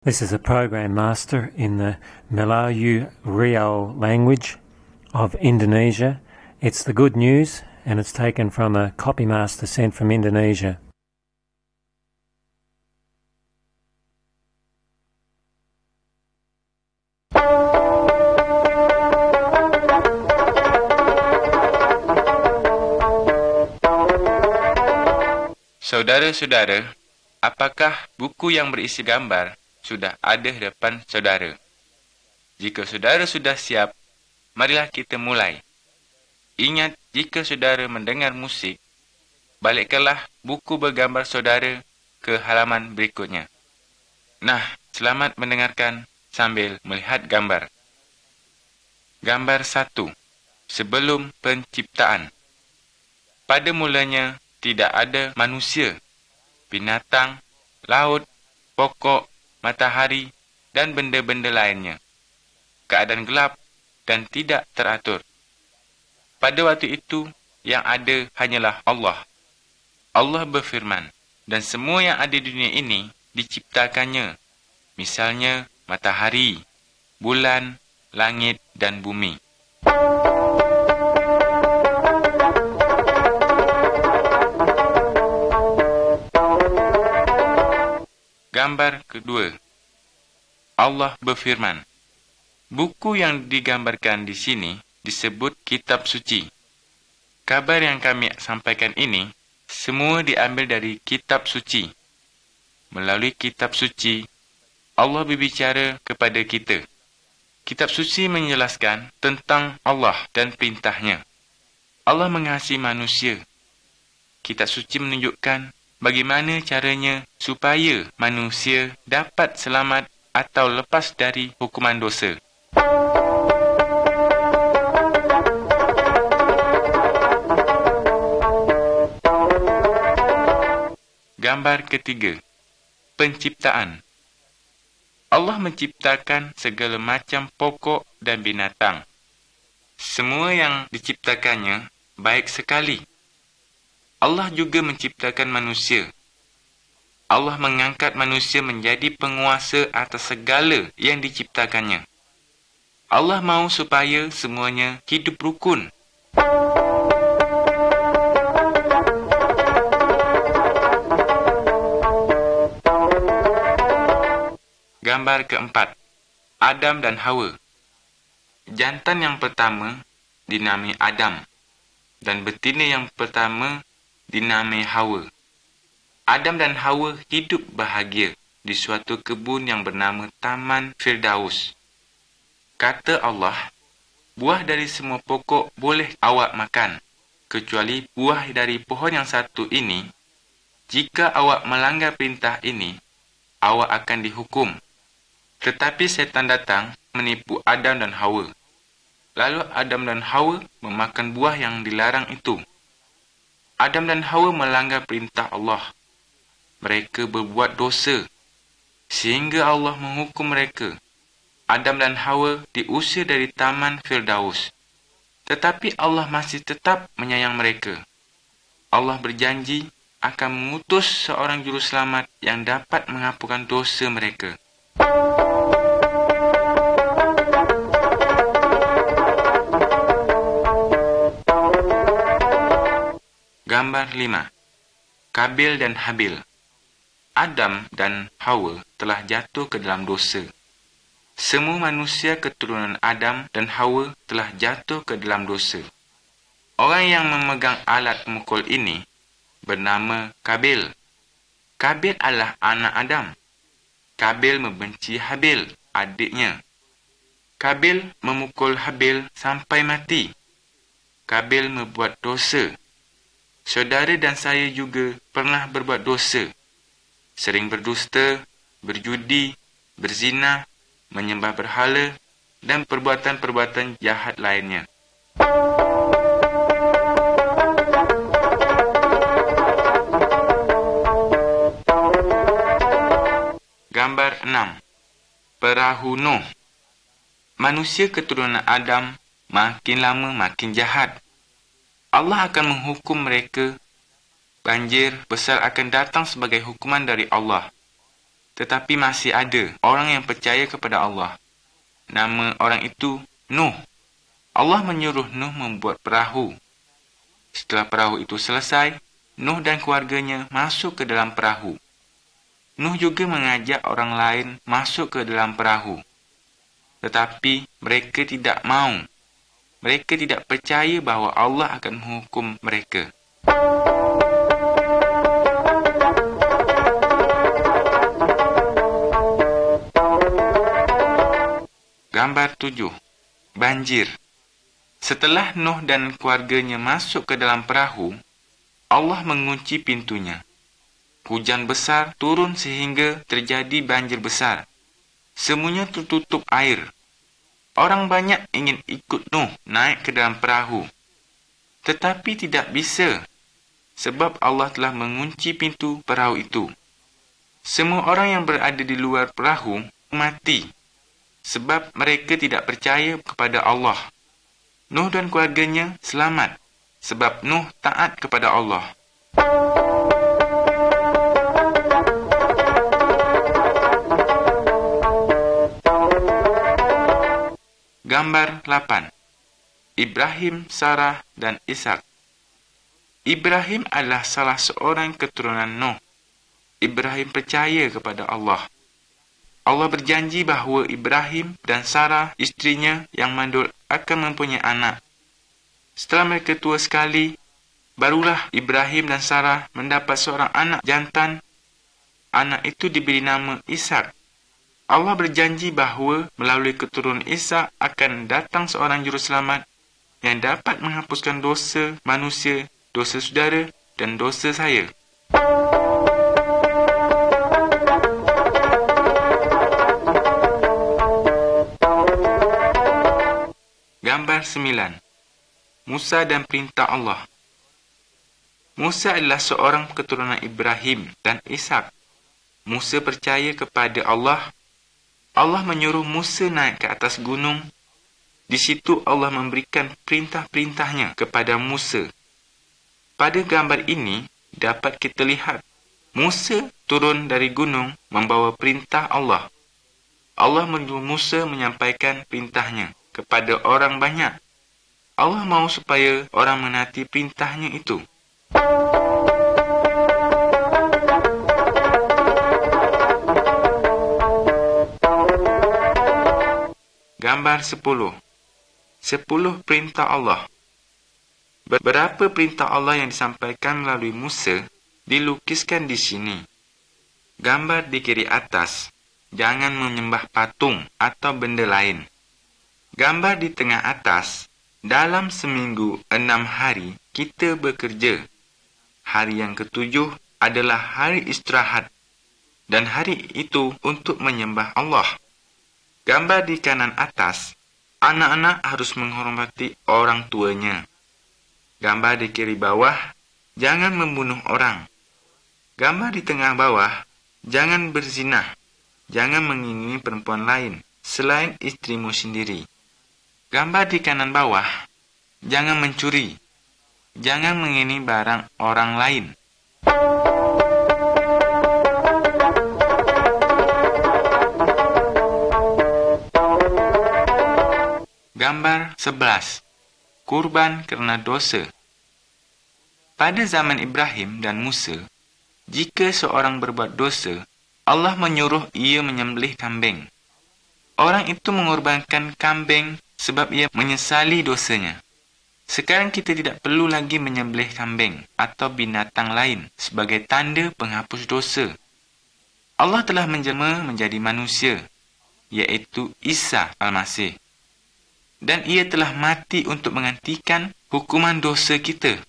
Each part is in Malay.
This is a program master in the Melayu Riau language of Indonesia. It's the good news, and it's taken from a copy master sent from Indonesia. Saudara-saudara, apakah buku yang berisi gambar sudah ada di depan saudara? Jika saudara sudah siap, marilah kita mulai. Ingat, jika saudara mendengar musik, balikkanlah buku bergambar saudara ke halaman berikutnya. Nah, selamat mendengarkan sambil melihat gambar. Gambar 1. Sebelum penciptaan. Pada mulanya, tidak ada manusia, binatang, laut, pokok, matahari, dan benda-benda lainnya. Keadaan gelap dan tidak teratur. Pada waktu itu, yang ada hanyalah Allah. Allah berfirman, dan semua yang ada di dunia ini diciptakannya. Misalnya, matahari, bulan, langit, dan bumi. Gambar kedua. Allah berfirman. Buku yang digambarkan di sini disebut kitab suci. Kabar yang kami sampaikan ini semua diambil dari kitab suci. Melalui kitab suci, Allah berbicara kepada kita. Kitab suci menjelaskan tentang Allah dan perintahnya. Allah mengasihi manusia. Kitab suci menunjukkan bagaimana caranya supaya manusia dapat selamat atau lepas dari hukuman dosa. Gambar ketiga. Penciptaan. Allah menciptakan segala macam pokok dan binatang. Semua yang diciptakannya baik sekali. Allah juga menciptakan manusia. Allah mengangkat manusia menjadi penguasa atas segala yang diciptakannya. Allah mahu supaya semuanya hidup rukun. Gambar keempat. Adam dan Hawa. Jantan yang pertama dinamai Adam dan betina yang pertama dinamai Hawa. Adam dan Hawa hidup bahagia di suatu kebun yang bernama Taman Firdaus. Kata Allah, buah dari semua pokok boleh awak makan, kecuali buah dari pohon yang satu ini. Jika awak melanggar perintah ini, awak akan dihukum. Tetapi setan datang menipu Adam dan Hawa. Lalu Adam dan Hawa memakan buah yang dilarang itu. Adam dan Hawa melanggar perintah Allah. Mereka berbuat dosa, sehingga Allah menghukum mereka. Adam dan Hawa diusir dari Taman Firdaus. Tetapi Allah masih tetap menyayang mereka. Allah berjanji akan mengutus seorang juru selamat yang dapat menghapuskan dosa mereka. Gambar 5. Kabil dan Habil. Adam dan Hawa telah jatuh ke dalam dosa. Semua manusia keturunan Adam dan Hawa telah jatuh ke dalam dosa. Orang yang memegang alat pemukul ini bernama Kabil. Kabil adalah anak Adam. Kabil membenci Habil, adiknya. Kabil memukul Habil sampai mati. Kabil membuat dosa. Saudara dan saya juga pernah berbuat dosa. Sering berdusta, berjudi, berzina, menyembah berhala, dan perbuatan-perbuatan jahat lainnya. Gambar 6. Perahu Nuh. Manusia keturunan Adam makin lama makin jahat. Allah akan menghukum mereka. Banjir besar akan datang sebagai hukuman dari Allah. Tetapi masih ada orang yang percaya kepada Allah. Nama orang itu Nuh. Allah menyuruh Nuh membuat perahu. Setelah perahu itu selesai, Nuh dan keluarganya masuk ke dalam perahu. Nuh juga mengajak orang lain masuk ke dalam perahu. Tetapi mereka tidak mau. Mereka tidak percaya bahawa Allah akan menghukum mereka. Gambar 7. Banjir. Setelah Nuh dan keluarganya masuk ke dalam perahu, Allah mengunci pintunya. Hujan besar turun sehingga terjadi banjir besar. Semuanya tertutup air. Orang banyak ingin ikut Nuh naik ke dalam perahu. Tetapi tidak bisa, sebab Allah telah mengunci pintu perahu itu. Semua orang yang berada di luar perahu mati, sebab mereka tidak percaya kepada Allah. Nuh dan keluarganya selamat, sebab Nuh taat kepada Allah. Gambar 8. Ibrahim, Sarah dan Ishak. Ibrahim adalah salah seorang keturunan Nuh. Ibrahim percaya kepada Allah. Allah berjanji bahawa Ibrahim dan Sarah, isterinya yang mandul, akan mempunyai anak. Setelah mereka tua sekali, barulah Ibrahim dan Sarah mendapat seorang anak jantan. Anak itu diberi nama Ishak. Allah berjanji bahawa melalui keturunan Ishak akan datang seorang juruselamat yang dapat menghapuskan dosa manusia, dosa saudara dan dosa saya. Gambar 9. Musa dan perintah Allah. Musa adalah seorang keturunan Ibrahim dan Ishak. Musa percaya kepada Allah. Allah menyuruh Musa naik ke atas gunung. Di situ Allah memberikan perintah-perintahnya kepada Musa. Pada gambar ini dapat kita lihat Musa turun dari gunung membawa perintah Allah. Allah menyuruh Musa menyampaikan perintahnya kepada orang banyak. Allah mahu supaya orang menaati perintahnya itu. Gambar 10. 10 perintah Allah. Beberapa perintah Allah yang disampaikan melalui Musa dilukiskan di sini. Gambar di kiri atas, jangan menyembah patung atau benda lain. Gambar di tengah atas, dalam seminggu 6 hari kita bekerja. Hari yang ke-7 adalah hari istirahat, dan hari itu untuk menyembah Allah. Gambar di kanan atas, anak-anak harus menghormati orang tuanya. Gambar di kiri bawah, jangan membunuh orang. Gambar di tengah bawah, jangan berzinah. Jangan mengingini perempuan lain selain istrimu sendiri. Gambar di kanan bawah, jangan mencuri. Jangan mengingini barang orang lain. Gambar 11. Kurban kerana dosa. Pada zaman Ibrahim dan Musa, jika seorang berbuat dosa, Allah menyuruh ia menyembelih kambing. Orang itu mengorbankan kambing sebab ia menyesali dosanya. Sekarang kita tidak perlu lagi menyembelih kambing atau binatang lain sebagai tanda penghapus dosa. Allah telah menjelma menjadi manusia, iaitu Isa Al-Masih. Dan ia telah mati untuk menggantikan hukuman dosa kita.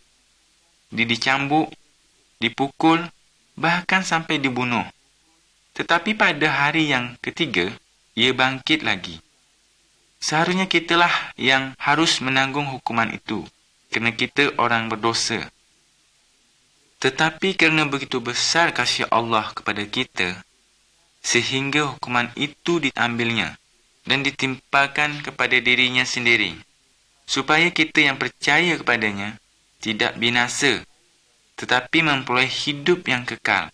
Dia dicambuk, dipukul, bahkan sampai dibunuh. Tetapi pada hari yang ketiga, ia bangkit lagi. Seharusnya kitalah yang harus menanggung hukuman itu, kerana kita orang berdosa. Tetapi kerana begitu besar kasih Allah kepada kita, sehingga hukuman itu diambilnya dan ditimpakan kepada dirinya sendiri, supaya kita yang percaya kepadanya tidak binasa, tetapi memperoleh hidup yang kekal.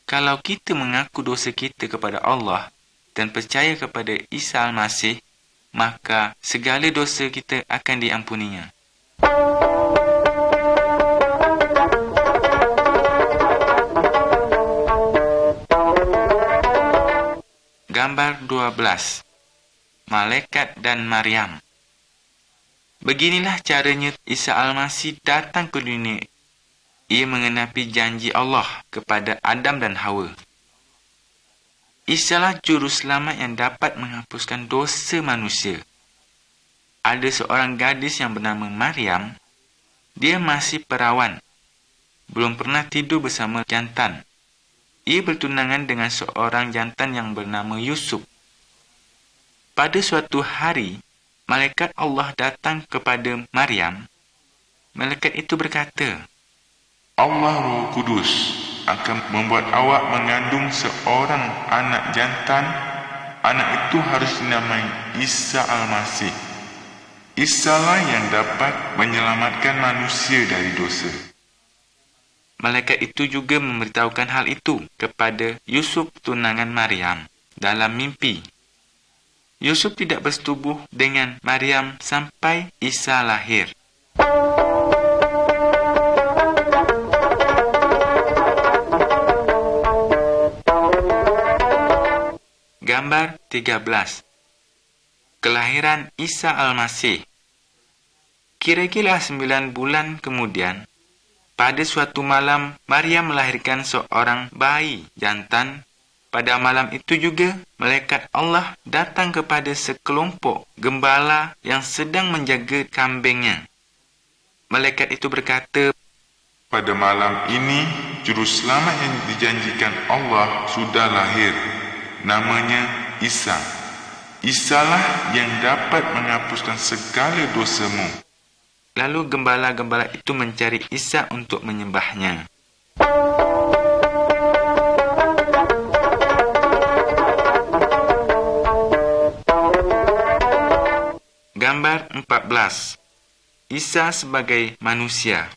Kalau kita mengaku dosa kita kepada Allah dan percaya kepada Isa Al-Masih, maka segala dosa kita akan diampuninya. Gambar 12. Malaikat dan Maryam. Beginilah caranya Isa Al-Masih datang ke dunia. Ia mengenapi janji Allah kepada Adam dan Hawa. Isalah juru selamat yang dapat menghapuskan dosa manusia. Ada seorang gadis yang bernama Maryam. Dia masih perawan. Belum pernah tidur bersama jantan. Ia bertunangan dengan seorang jantan yang bernama Yusuf. Pada suatu hari, malaikat Allah datang kepada Maryam. Malaikat itu berkata, Allah Roh Kudus akan membuat awak mengandung seorang anak jantan. Anak itu harus dinamai Isa Al-Masih. Isalah yang dapat menyelamatkan manusia dari dosa. Malaikat itu juga memberitahukan hal itu kepada Yusuf tunangan Maryam dalam mimpi. Yusuf tidak bersetubuh dengan Maryam sampai Isa lahir. Gambar 13. Kelahiran Isa Al-Masih. Kira-kira 9 bulan kemudian, pada suatu malam, Maryam melahirkan seorang bayi jantan. Pada malam itu juga, malaikat Allah datang kepada sekelompok gembala yang sedang menjaga kambingnya. Malaikat itu berkata, pada malam ini, juru selamat yang dijanjikan Allah sudah lahir. Namanya Isa. Isalah yang dapat menghapuskan segala dosamu. Lalu gembala-gembala itu mencari Isa untuk menyembahnya. Gambar 14. Isa sebagai manusia.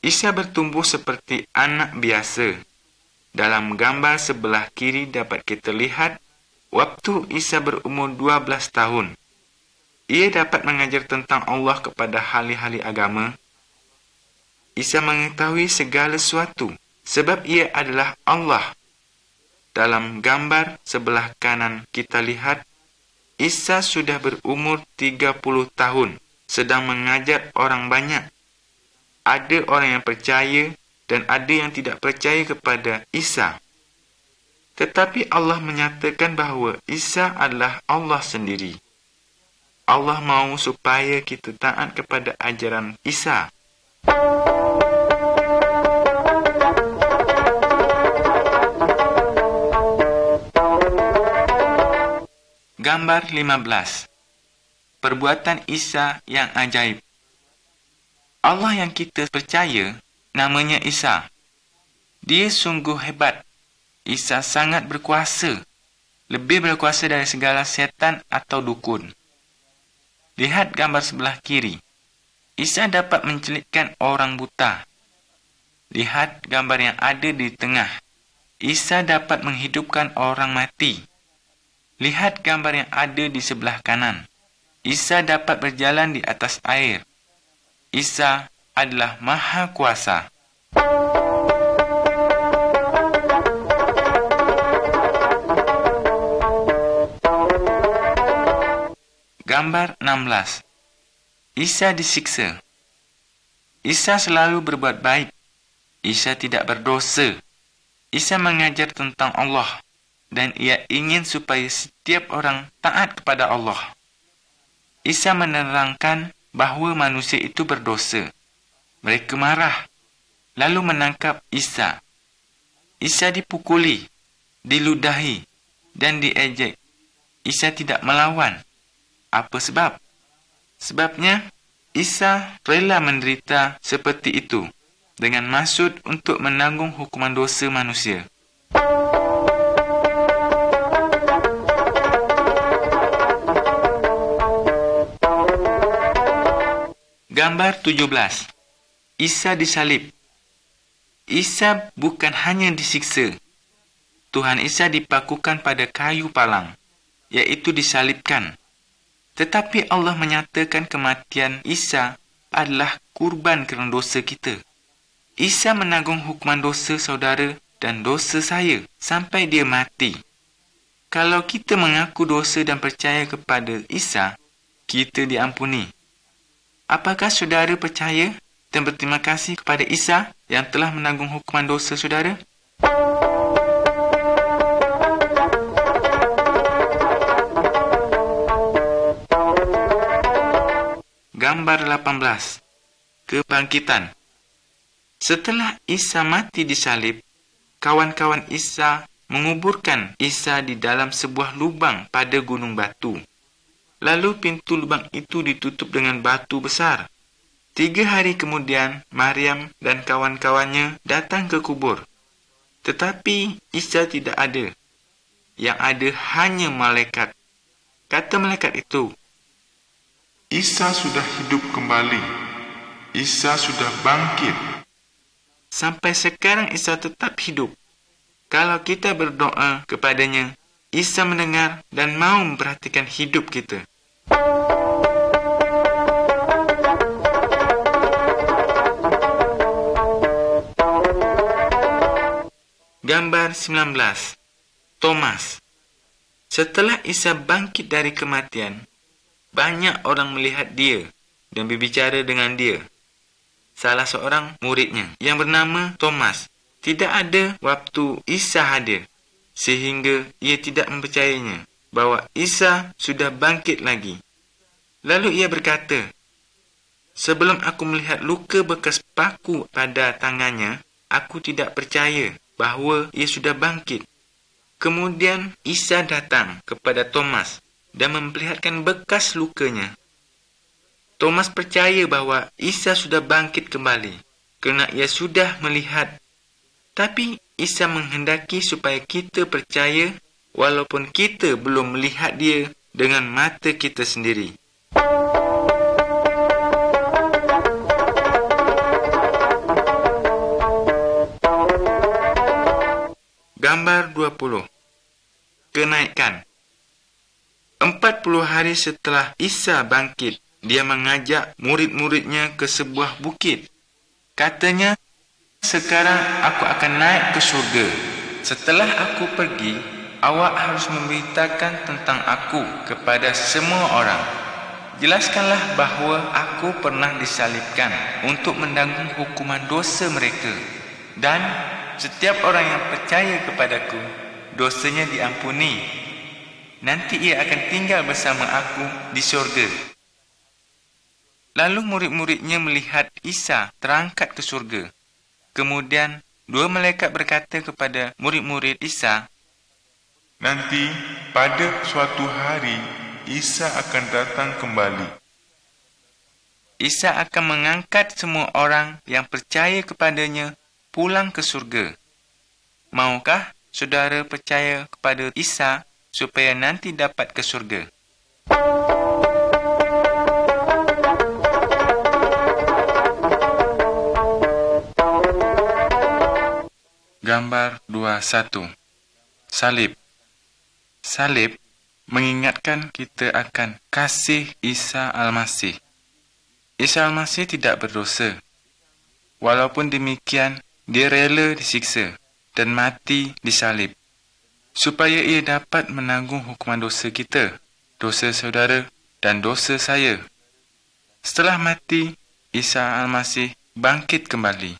Isa bertumbuh seperti anak biasa. Dalam gambar sebelah kiri dapat kita lihat waktu Isa berumur 12 tahun. Ia dapat mengajar tentang Allah kepada ahli-ahli agama. Isa mengetahui segala sesuatu sebab ia adalah Allah. Dalam gambar sebelah kanan kita lihat Isa sudah berumur 30 tahun, sedang mengajar orang banyak. Ada orang yang percaya dan ada yang tidak percaya kepada Isa. Tetapi Allah menyatakan bahawa Isa adalah Allah sendiri. Allah mahu supaya kita taat kepada ajaran Isa. Gambar 15. Perbuatan Isa yang ajaib. Allah yang kita percaya namanya Isa. Dia sungguh hebat. Isa sangat berkuasa. Lebih berkuasa dari segala setan atau dukun. Lihat gambar sebelah kiri. Isa dapat mencelitkan orang buta. Lihat gambar yang ada di tengah. Isa dapat menghidupkan orang mati. Lihat gambar yang ada di sebelah kanan. Isa dapat berjalan di atas air. Isa adalah Maha Kuasa. Gambar 16. Isa disiksa. Isa selalu berbuat baik. Isa tidak berdosa. Isa mengajar tentang Allah. Dan ia ingin supaya setiap orang taat kepada Allah. Isa menerangkan bahawa manusia itu berdosa. Mereka marah, lalu menangkap Isa. Isa dipukuli, diludahi, dan diejek. Isa tidak melawan. Apa sebab? Sebabnya, Isa rela menderita seperti itu, dengan maksud untuk menanggung hukuman dosa manusia. Gambar 17. Isa disalib. Isa bukan hanya disiksa. Tuhan Isa dipakukan pada kayu palang, iaitu disalibkan. Tetapi Allah menyatakan kematian Isa adalah kurban kerana dosa kita. Isa menanggung hukuman dosa saudara dan dosa saya sampai dia mati. Kalau kita mengaku dosa dan percaya kepada Isa, kita diampuni. Apakah saudara percaya dan berterima kasih kepada Isa yang telah menanggung hukuman dosa saudara? Gambar 18. Kebangkitan. Setelah Isa mati disalib, kawan-kawan Isa menguburkan Isa di dalam sebuah lubang pada gunung batu. Lalu pintu lubang itu ditutup dengan batu besar. 3 hari kemudian, Maryam dan kawan-kawannya datang ke kubur. Tetapi Isa tidak ada. Yang ada hanya malaikat. Kata malaikat itu, Isa sudah hidup kembali. Isa sudah bangkit. sampai sekarang Isa tetap hidup. Kalau kita berdoa kepadanya, Isa mendengar dan mau memperhatikan hidup kita. Gambar 19. Thomas. Setelah Isa bangkit dari kematian, banyak orang melihat dia dan berbicara dengan dia. Salah seorang muridnya yang bernama Thomas tidak ada waktu Isa hadir, sehingga ia tidak mempercayainya bahawa Isa sudah bangkit lagi. Lalu ia berkata, "Sebelum aku melihat luka bekas paku pada tangannya, aku tidak percaya bahawa ia sudah bangkit." Kemudian Isa datang kepada Thomas dan memperlihatkan bekas lukanya. Thomas percaya bahawa Isa sudah bangkit kembali kerana ia sudah melihat. Tapi Isa menghendaki supaya kita percaya walaupun kita belum melihat dia dengan mata kita sendiri. Gambar 20. Kenaikan. 40 hari setelah Isa bangkit, dia mengajak murid-muridnya ke sebuah bukit. Katanya, "Sekarang aku akan naik ke syurga. Setelah aku pergi, awak harus memberitakan tentang aku kepada semua orang. Jelaskanlah bahawa aku pernah disalibkan untuk menanggung hukuman dosa mereka. Dan setiap orang yang percaya kepadaku, dosanya diampuni. Nanti ia akan tinggal bersama aku di syurga." Lalu murid-muridnya melihat Isa terangkat ke syurga. Kemudian 2 malaikat berkata kepada murid-murid Isa, Nanti pada suatu hari Isa akan datang kembali. Isa akan mengangkat semua orang yang percaya kepadanya pulang ke syurga. Maukah saudara percaya kepada Isa supaya nanti dapat ke syurga? Gambar 21. Salib. Salib mengingatkan kita akan kasih Isa Al-Masih. Isa Al-Masih tidak berdosa. Walaupun demikian, dia rela disiksa dan mati disalib, supaya ia dapat menanggung hukuman dosa kita, dosa saudara dan dosa saya. Setelah mati, Isa Al-Masih bangkit kembali.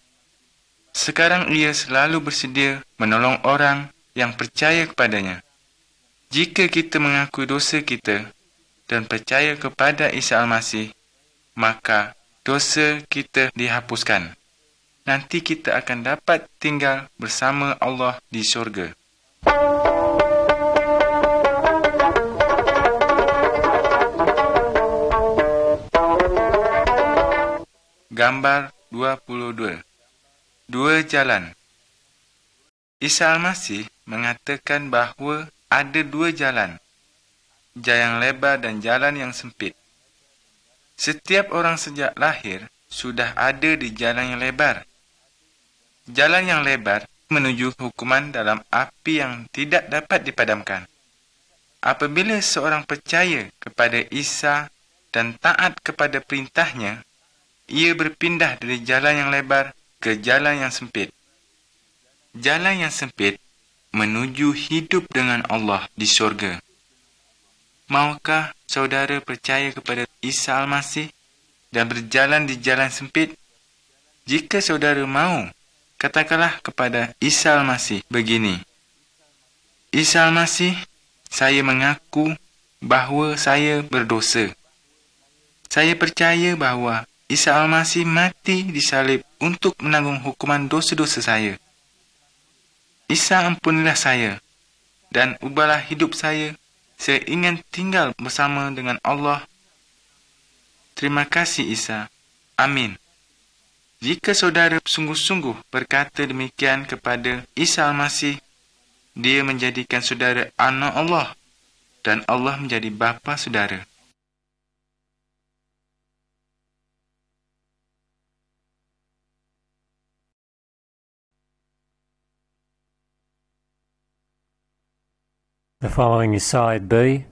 Sekarang ia selalu bersedia menolong orang yang percaya kepadanya. Jika kita mengakui dosa kita dan percaya kepada Isa Al-Masih, maka dosa kita dihapuskan. Nanti kita akan dapat tinggal bersama Allah di syurga. Gambar 22. 2 jalan. Isa Al-Masih mengatakan bahawa ada 2 jalan, jalan yang lebar dan jalan yang sempit. Setiap orang sejak lahir sudah ada di jalan yang lebar. jalan yang lebar menuju hukuman dalam api yang tidak dapat dipadamkan. Apabila seorang percaya kepada Isa dan taat kepada perintahnya, ia berpindah dari jalan yang lebar ke jalan yang sempit. Jalan yang sempit menuju hidup dengan Allah di syurga. Maukah saudara percaya kepada Isa Al-Masih dan berjalan di jalan sempit? Jika saudara mahu, katakanlah kepada Isa Al-Masih begini: Isa Al-Masih, saya mengaku bahawa saya berdosa. Saya percaya bahawa Isa Al-Masih mati disalib untuk menanggung hukuman dosa-dosa saya. Isa, ampunilah saya dan ubahlah hidup saya. Saya ingin tinggal bersama dengan Allah. Terima kasih Isa. Amin. Jika saudara sungguh-sungguh berkata demikian kepada Isa Al-Masih, dia menjadikan saudara anak Allah dan Allah menjadi bapa saudara. The following is side B.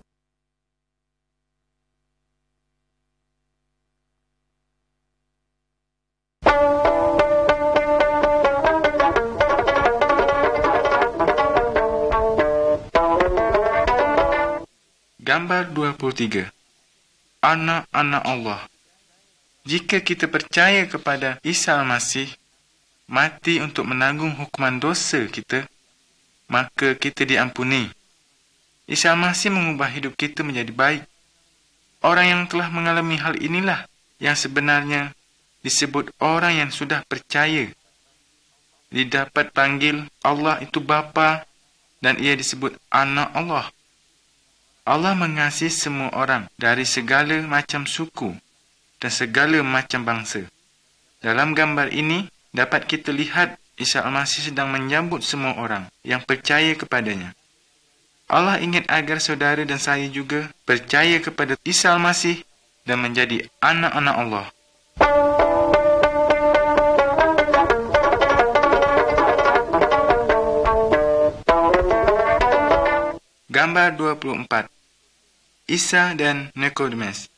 Gambar 23. Anak-anak Allah. Jika kita percaya kepada Isa Al-Masih mati untuk menanggung hukuman dosa kita, maka kita diampuni. Isa Al-Masih mengubah hidup kita menjadi baik. Orang yang telah mengalami hal inilah yang sebenarnya disebut orang yang sudah percaya. Dia dapat panggil Allah itu Bapa dan ia disebut anak Allah. Allah mengasihi semua orang dari segala macam suku dan segala macam bangsa. Dalam gambar ini dapat kita lihat Isa Al-Masih sedang menyambut semua orang yang percaya kepadanya. Allah ingin agar saudara dan saya juga percaya kepada Isa Al-Masih dan menjadi anak-anak Allah. Gambar 24. Isa dan Nikodemus.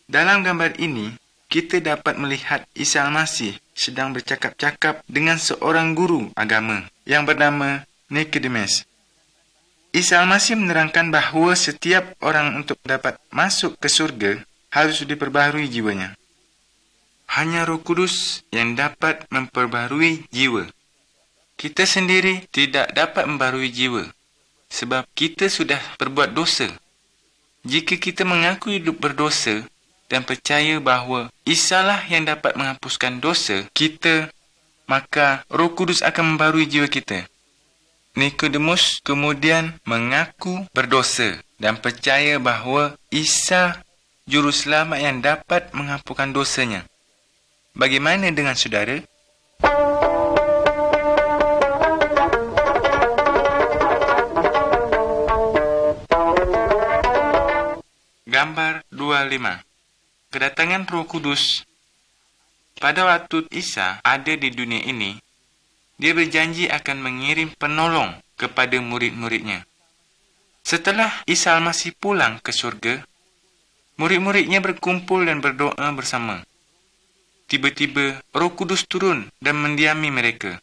Dalam gambar ini, kita dapat melihat Isa Al-Masih sedang bercakap-cakap dengan seorang guru agama yang bernama Nikodemus. Isa Al-Masih menerangkan bahawa setiap orang untuk dapat masuk ke surga harus diperbaharui jiwanya. Hanya Roh Kudus yang dapat memperbaharui jiwa. Kita sendiri tidak dapat memperbaharui jiwa sebab kita sudah berbuat dosa. Jika kita mengaku hidup berdosa dan percaya bahawa Isa lah yang dapat menghapuskan dosa kita, maka Roh Kudus akan memperbaharui jiwa kita. Nikodemus kemudian mengaku berdosa dan percaya bahawa Isa juru selamat yang dapat menghapuskan dosanya. Bagaimana dengan saudara? Gambar 25. Kedatangan Roh Kudus. Pada waktu Isa ada di dunia ini, dia berjanji akan mengirim penolong kepada murid-muridnya. Setelah Isa Al-Masih pulang ke surga, murid-muridnya berkumpul dan berdoa bersama. Tiba-tiba Roh Kudus turun dan mendiami mereka.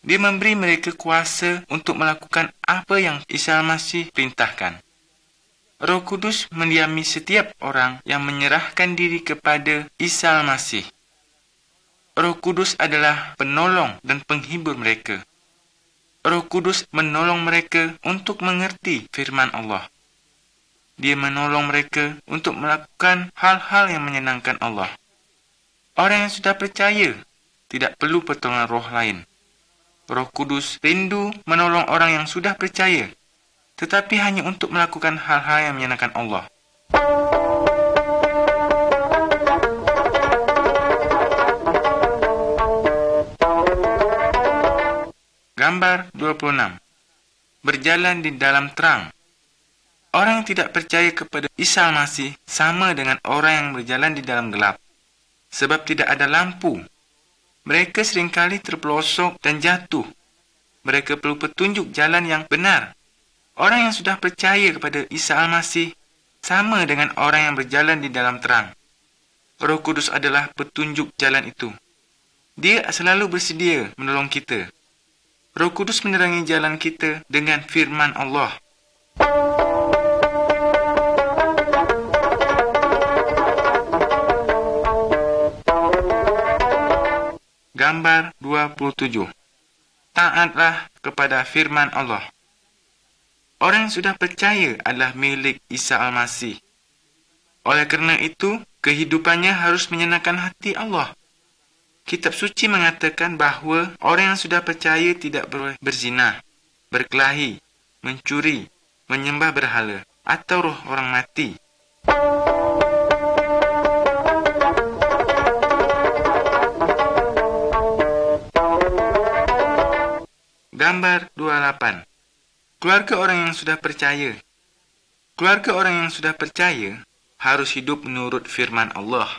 Dia memberi mereka kuasa untuk melakukan apa yang Isa Al-Masih perintahkan. Roh Kudus mendiami setiap orang yang menyerahkan diri kepada Isa Al-Masih. Roh Kudus adalah penolong dan penghibur mereka. Roh Kudus menolong mereka untuk mengerti firman Allah. Dia menolong mereka untuk melakukan hal-hal yang menyenangkan Allah. Orang yang sudah percaya tidak perlu pertolongan roh lain. Roh Kudus rindu menolong orang yang sudah percaya, tetapi hanya untuk melakukan hal-hal yang menyenangkan Allah. Gambar 26. Berjalan di dalam terang. Orang yang tidak percaya kepada Isa Al-Masih sama dengan orang yang berjalan di dalam gelap, sebab tidak ada lampu. Mereka seringkali terpelosok dan jatuh. Mereka perlu petunjuk jalan yang benar. Orang yang sudah percaya kepada Isa Al-Masih sama dengan orang yang berjalan di dalam terang. Roh Kudus adalah petunjuk jalan itu. Dia selalu bersedia menolong kita. Roh Kudus menerangi jalan kita dengan firman Allah. Gambar 27. Taatlah kepada firman Allah. Orang yang sudah percaya adalah milik Isa Al-Masih. Oleh kerana itu, kehidupannya harus menyenangkan hati Allah. Kitab suci mengatakan bahawa orang yang sudah percaya tidak boleh berzina, berkelahi, mencuri, menyembah berhala atau roh orang mati. Gambar 28. Keluarga orang yang sudah percaya. Keluarga orang yang sudah percaya harus hidup menurut firman Allah.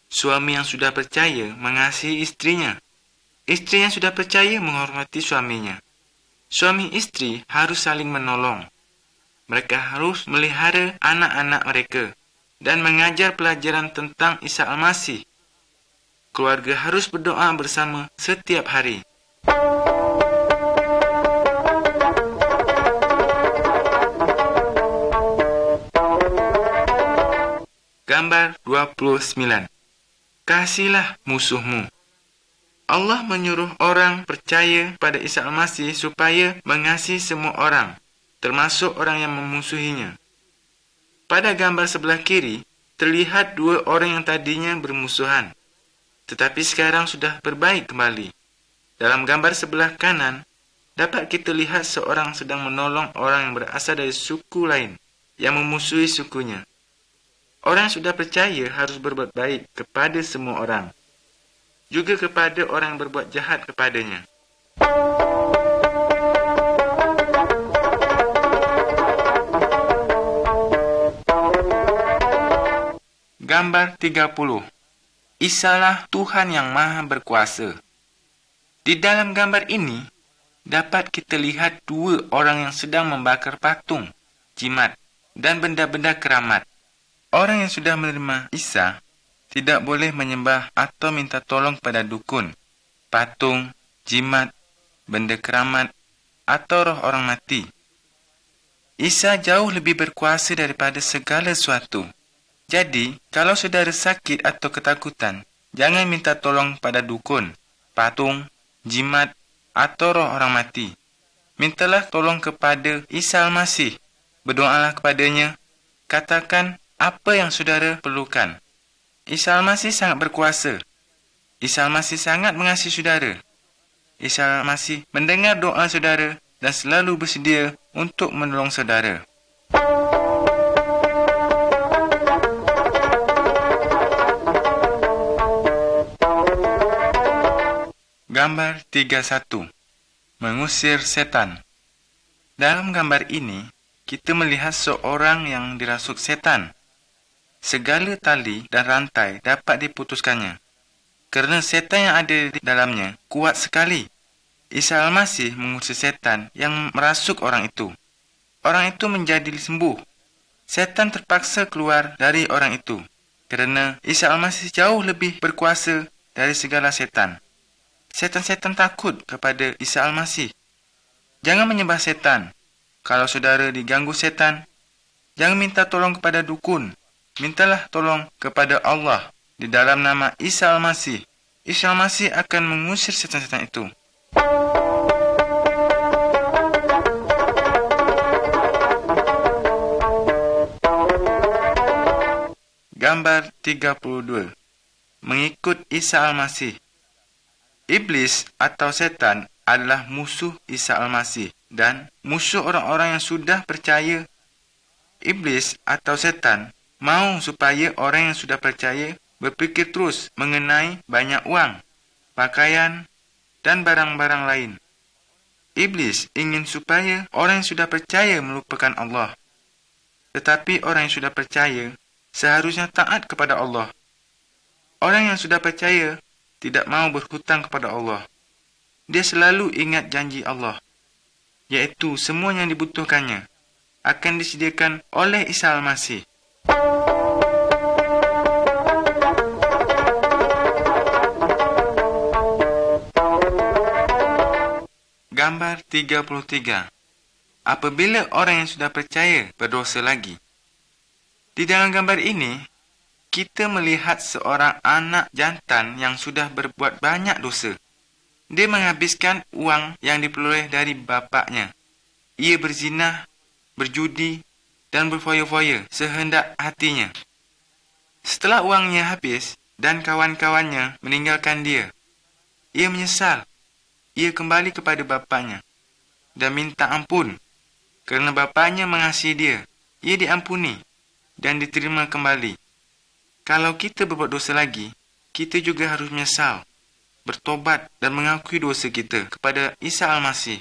Suami yang sudah percaya mengasihi istrinya. Istri yang sudah percaya menghormati suaminya. Suami istri harus saling menolong. Mereka harus melihara anak-anak mereka dan mengajar pelajaran tentang Isa Al-Masih. Keluarga harus berdoa bersama setiap hari. Gambar 29. Kasihilah musuhmu. Allah menyuruh orang percaya pada Isa Al-Masih supaya mengasihi semua orang, termasuk orang yang memusuhinya. Pada gambar sebelah kiri, terlihat dua orang yang tadinya bermusuhan, tetapi sekarang sudah berbaik kembali. Dalam gambar sebelah kanan, dapat kita lihat seorang sedang menolong orang yang berasal dari suku lain yang memusuhi sukunya. Orang yang sudah percaya harus berbuat baik kepada semua orang, juga kepada orang yang berbuat jahat kepadanya. Gambar 30. Isalah Tuhan yang Maha Berkuasa. Di dalam gambar ini, dapat kita lihat dua orang yang sedang membakar patung, jimat, dan benda-benda keramat. Orang yang sudah menerima Isa tidak boleh menyembah atau minta tolong pada dukun, patung, jimat, benda keramat, atau roh orang mati. Isa jauh lebih berkuasa daripada segala sesuatu. Jadi, kalau saudara sakit atau ketakutan, jangan minta tolong pada dukun, patung, jimat, atau roh orang mati. Mintalah tolong kepada Isa Al-Masih. Berdoalah kepadanya. Katakan apa yang saudara perlukan. Isa Al-Masih sangat berkuasa. Isa Al-Masih sangat mengasihi saudara. Isa Al-Masih mendengar doa saudara dan selalu bersedia untuk menolong saudara. Gambar 31. Mengusir setan. Dalam gambar ini, kita melihat seorang yang dirasuk setan. Segala tali dan rantai dapat diputuskannya, kerana setan yang ada di dalamnya kuat sekali. Isa Al-Masih mengusir setan yang merasuk orang itu. Orang itu menjadi sembuh. Setan terpaksa keluar dari orang itu, kerana Isa Al-Masih jauh lebih berkuasa dari segala setan. Setan-setan takut kepada Isa Al-Masih. Jangan menyembah setan. Kalau saudara diganggu setan, jangan minta tolong kepada dukun. Mintalah tolong kepada Allah di dalam nama Isa Al-Masih. Isa Al-Masih akan mengusir setan-setan itu. Gambar 32. Mengikut Isa Al-Masih. Iblis atau setan adalah musuh Isa Al-Masih dan musuh orang-orang yang sudah percaya. Iblis atau setan mahu supaya orang yang sudah percaya berfikir terus mengenai banyak uang, pakaian, dan barang-barang lain. Iblis ingin supaya orang yang sudah percaya melupakan Allah. Tetapi orang yang sudah percaya seharusnya taat kepada Allah. Orang yang sudah percaya tidak mahu berhutang kepada Allah. Dia selalu ingat janji Allah, iaitu semua yang dibutuhkannya akan disediakan oleh Isa Al-Masih. Gambar 33. Apabila orang yang sudah percaya berdosa lagi. Di dalam gambar ini, kita melihat seorang anak jantan yang sudah berbuat banyak dosa. Dia menghabiskan uang yang diperoleh dari bapaknya. Ia berzina, berjudi dan berfoya-foya sehendak hatinya. Setelah uangnya habis dan kawan-kawannya meninggalkan dia, ia menyesal. Ia kembali kepada bapaknya dan minta ampun. Kerana bapaknya mengasihi dia, ia diampuni dan diterima kembali. Kalau kita berbuat dosa lagi, kita juga harus menyesal, bertobat dan mengakui dosa kita kepada Isa Al-Masih.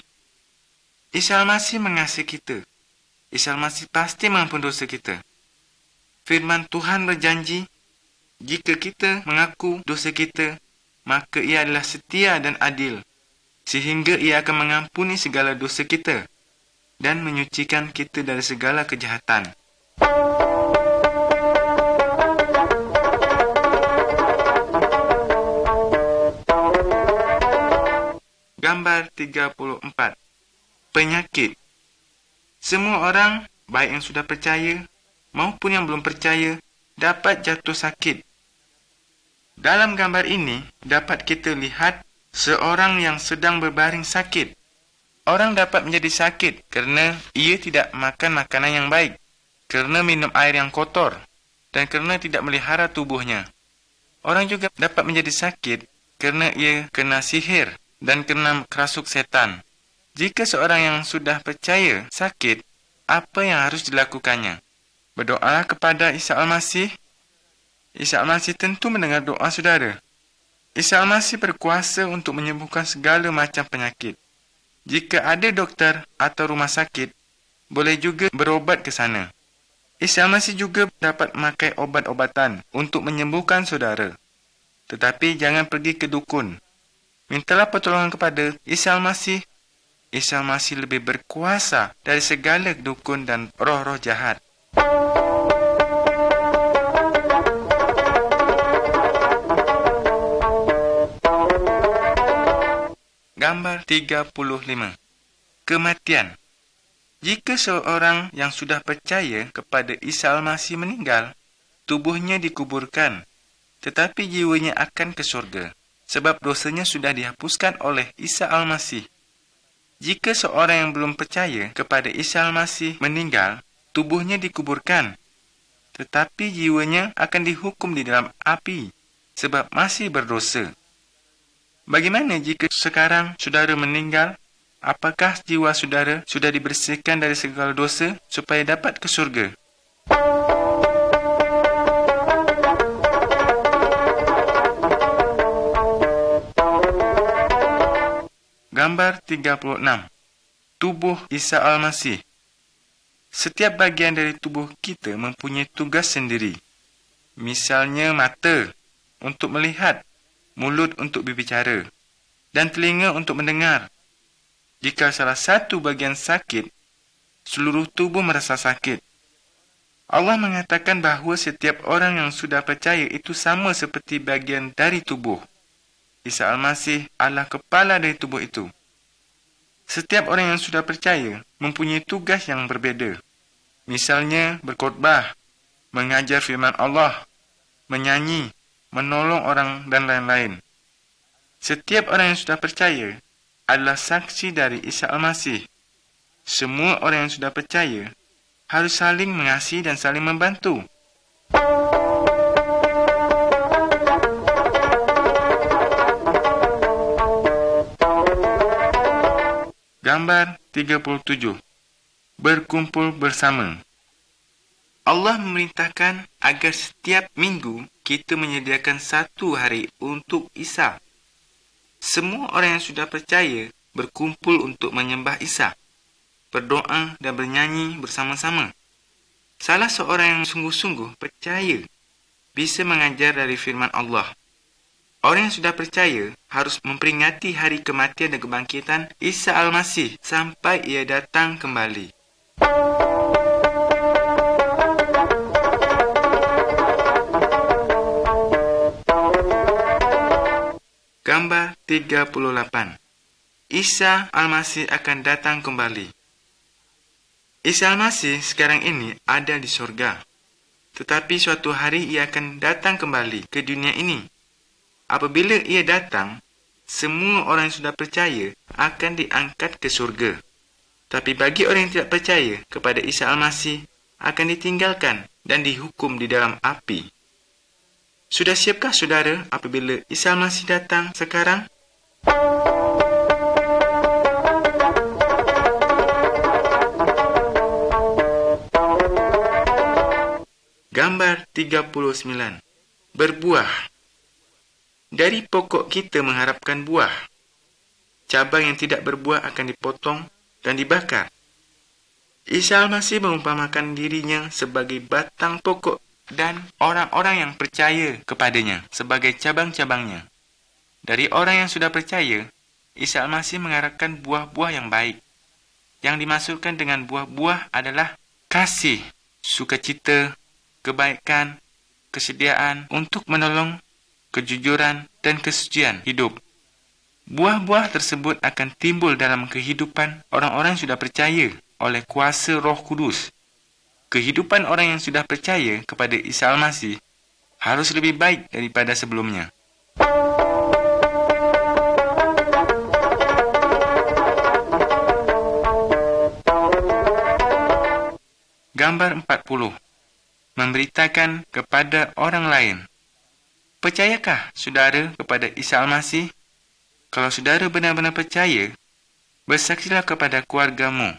Isa Al-Masih mengasihi kita. Isa Al-Masih pasti mengampuni dosa kita. Firman Tuhan berjanji, jika kita mengaku dosa kita, maka ia adalah setia dan adil, sehingga ia akan mengampuni segala dosa kita dan menyucikan kita dari segala kejahatan. Gambar 34. Penyakit. Semua orang, baik yang sudah percaya maupun yang belum percaya, dapat jatuh sakit. Dalam gambar ini, dapat kita lihat seorang yang sedang berbaring sakit. Orang dapat menjadi sakit kerana ia tidak makan makanan yang baik, kerana minum air yang kotor, dan kerana tidak melihara tubuhnya. Orang juga dapat menjadi sakit kerana ia kena sihir dan kena kerasuk setan. Jika seorang yang sudah percaya sakit, apa yang harus dilakukannya? Berdoa kepada Isa Al-Masih. Isa Al-Masih tentu mendengar doa saudara. Isa Al-Masih berkuasa untuk menyembuhkan segala macam penyakit. Jika ada doktor atau rumah sakit, boleh juga berobat ke sana. Isa Al-Masih juga dapat memakai obat-obatan untuk menyembuhkan saudara. Tetapi jangan pergi ke dukun. Mintalah pertolongan kepada Isa Al-Masih. Isa Al-Masih lebih berkuasa dari segala dukun dan roh-roh jahat. Gambar 35. Kematian. Jika seorang yang sudah percaya kepada Isa Al-Masih meninggal, tubuhnya dikuburkan, tetapi jiwanya akan ke surga, sebab dosanya sudah dihapuskan oleh Isa Al-Masih. Jika seorang yang belum percaya kepada Isa Al-Masih meninggal, tubuhnya dikuburkan, tetapi jiwanya akan dihukum di dalam api, sebab masih berdosa. Bagaimana jika sekarang saudara meninggal? Apakah jiwa saudara sudah dibersihkan dari segala dosa supaya dapat ke surga? Gambar 36. Tubuh Isa Al-Masih. Setiap bagian dari tubuh kita mempunyai tugas sendiri. Misalnya mata untuk melihat, mulut untuk berbicara, dan telinga untuk mendengar. Jika salah satu bagian sakit, seluruh tubuh merasa sakit. Allah mengatakan bahawa setiap orang yang sudah percaya itu sama seperti bagian dari tubuh. Isa Al-Masih adalah kepala dari tubuh itu. Setiap orang yang sudah percaya mempunyai tugas yang berbeza. Misalnya berkhotbah, mengajar firman Allah, menyanyi, menolong orang dan lain-lain. Setiap orang yang sudah percaya adalah saksi dari Isa Al-Masih. Semua orang yang sudah percaya harus saling mengasihi dan saling membantu. Gambar 37. Berkumpul bersama. Allah memerintahkan agar setiap minggu kita menyediakan satu hari untuk Isa. Semua orang yang sudah percaya berkumpul untuk menyembah Isa, berdoa dan bernyanyi bersama-sama. Salah seorang yang sungguh-sungguh percaya bisa mengajar dari firman Allah. Orang yang sudah percaya harus memperingati hari kematian dan kebangkitan Isa Al-Masih sampai ia datang kembali. Gambar 38. Isa Al-Masih akan datang kembali. Isa Al-Masih sekarang ini ada di surga. Tetapi suatu hari ia akan datang kembali ke dunia ini. Apabila ia datang, semua orang yang sudah percaya akan diangkat ke surga. Tapi bagi orang yang tidak percaya kepada Isa Al-Masih akan ditinggalkan dan dihukum di dalam api. Sudah siapkah saudara apabila Isa Al-Masih datang sekarang? Gambar 39. Berbuah. Dari pokok kita mengharapkan buah. Cabang yang tidak berbuah akan dipotong dan dibakar. Isa Al-Masih mengumpamakan dirinya sebagai batang pokok dan orang-orang yang percaya kepadanya sebagai cabang-cabangnya. Dari orang yang sudah percaya, Isa Al-Masih mengharapkan buah-buah yang baik. Yang dimaksudkan dengan buah-buah adalah kasih, sukacita, kebaikan, kesediaan untuk menolong, kejujuran, dan kesucian hidup. Buah-buah tersebut akan timbul dalam kehidupan orang-orang yang sudah percaya oleh kuasa Roh Kudus. Kehidupan orang yang sudah percaya kepada Isa Al-Masih harus lebih baik daripada sebelumnya. Gambar 40. Memberitakan kepada orang lain. Percayakah saudara kepada Isa Al-Masih? Kalau saudara benar-benar percaya, bersaksilah kepada keluargamu.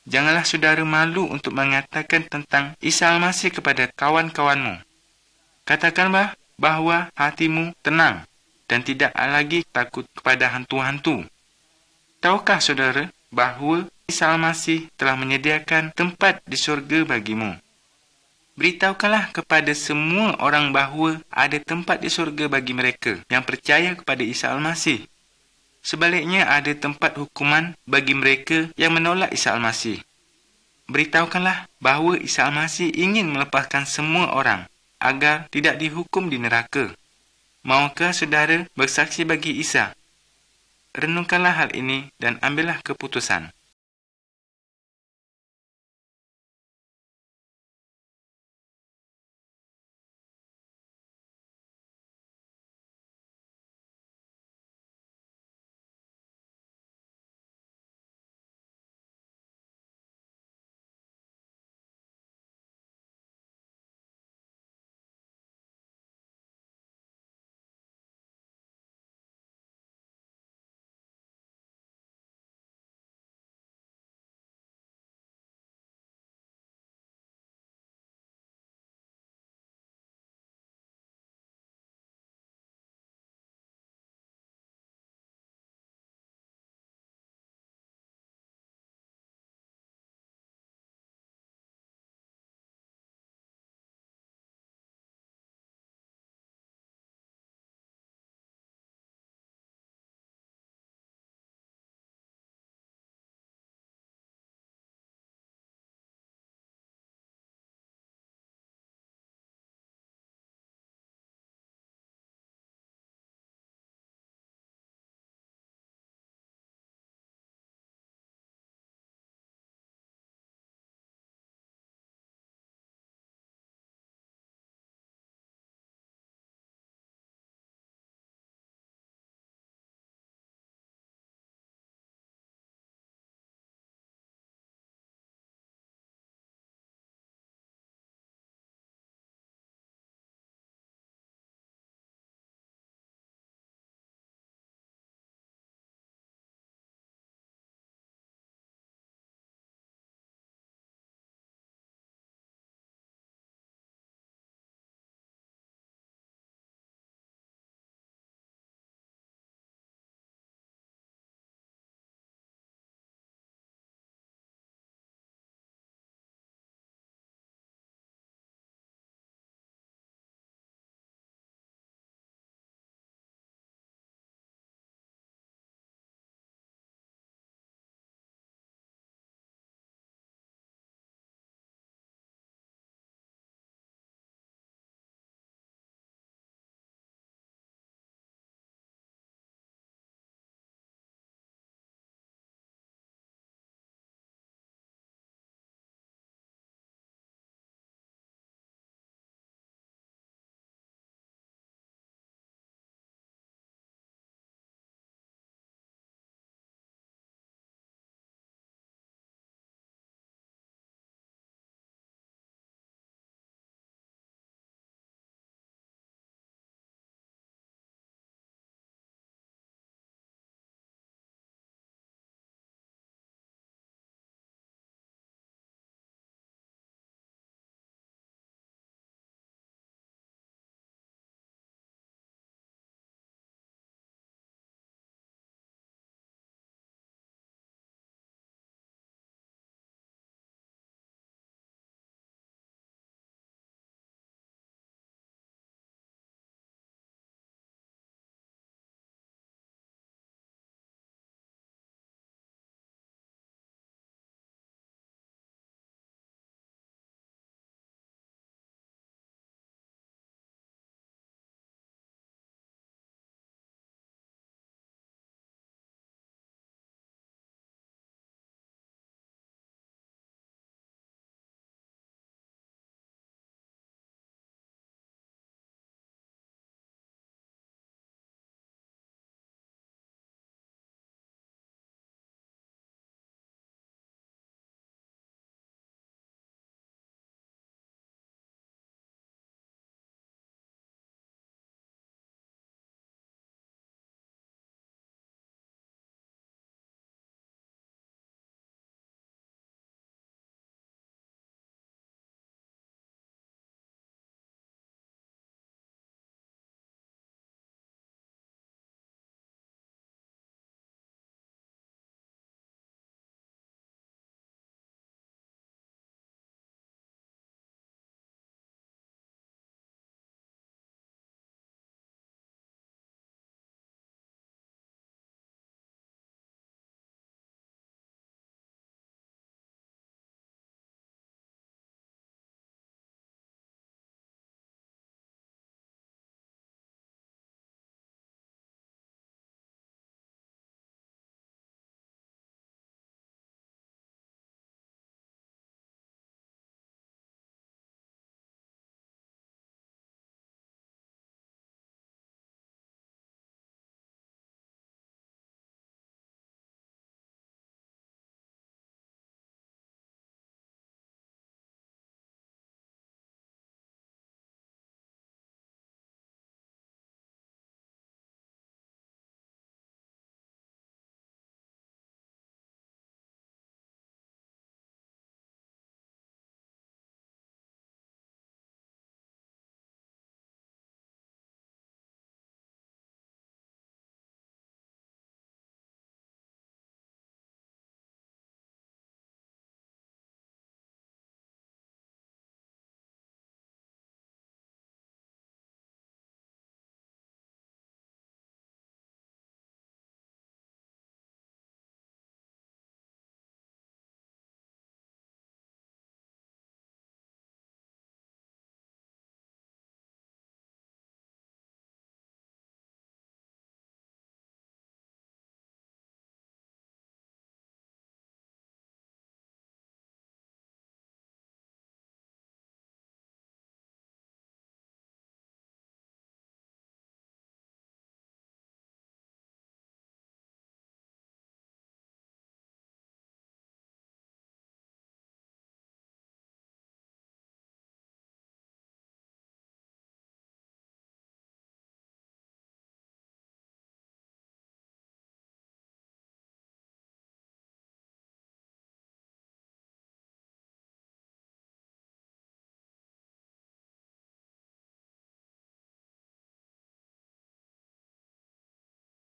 Janganlah saudara malu untuk mengatakan tentang Isa Al-Masih kepada kawan-kawanmu. Katakanlah bahawa hatimu tenang dan tidak lagi takut kepada hantu-hantu. Tahukah saudara bahawa Isa Al-Masih telah menyediakan tempat di syurga bagimu? Beritahukanlah kepada semua orang bahawa ada tempat di syurga bagi mereka yang percaya kepada Isa Al-Masih. Sebaliknya ada tempat hukuman bagi mereka yang menolak Isa Al-Masih. Beritahukanlah bahawa Isa Al-Masih ingin melepaskan semua orang agar tidak dihukum di neraka. Maukah saudara bersaksi bagi Isa? Renungkanlah hal ini dan ambillah keputusan.